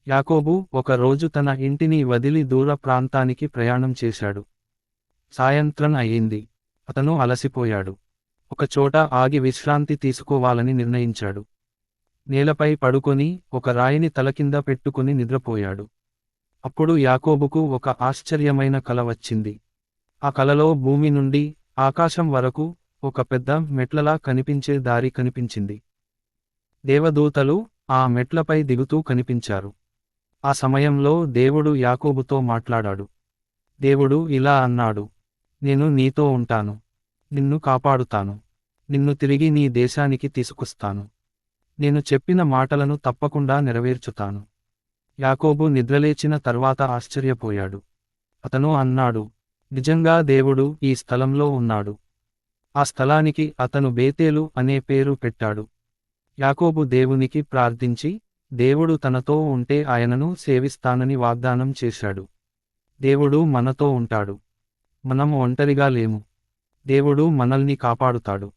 యాకోబు ఒక రోజు తన ఇంటిని వదిలి దూర ప్రాంతానికి ప్రయాణం చేశాడు. సాయంత్రం అయ్యింది. అతను అలసిపోయాడు. ఒకచోట ఆగి విశ్రాంతి తీసుకోవాలని నిర్ణయించాడు. నేలపై పడుకొని ఒక రాయిని తలకింద పెట్టుకుని నిద్రపోయాడు. అప్పుడు యాకోబుకు ఒక ఆశ్చర్యమైన కల వచ్చింది. ఆ కలలో భూమి నుండి ఆకాశం వరకు ఒక పెద్ద మెట్లలా కనిపించే దారి కనిపించింది. దేవదూతలు ఆ మెట్లపై దిగుతూ కనిపించారు. ఆ సమయంలో దేవుడు యాకోబుతో మాట్లాడాడు. దేవుడు ఇలా అన్నాడు, నేను నీతో ఉంటాను, నిన్ను కాపాడుతాను, నిన్ను తిరిగి నీ దేశానికి తీసుకొస్తాను, నేను చెప్పిన మాటలను తప్పకుండా నెరవేర్చుతాను. యాకోబు నిద్రలేచిన తర్వాత ఆశ్చర్యపోయాడు. అతను అన్నాడు, నిజంగా దేవుడు ఈ స్థలంలో ఉన్నాడు. ఆ స్థలానికి అతను బేతేలు అనే పేరు పెట్టాడు. యాకోబు దేవునికి ప్రార్థించి, దేవుడు తనతో ఉంటే ఆయనను సేవిస్తానని వాగ్దానం చేశాడు. దేవుడు మనతో ఉంటాడు. మనం ఒంటరిగా లేము. దేవుడు మనల్ని కాపాడుతాడు.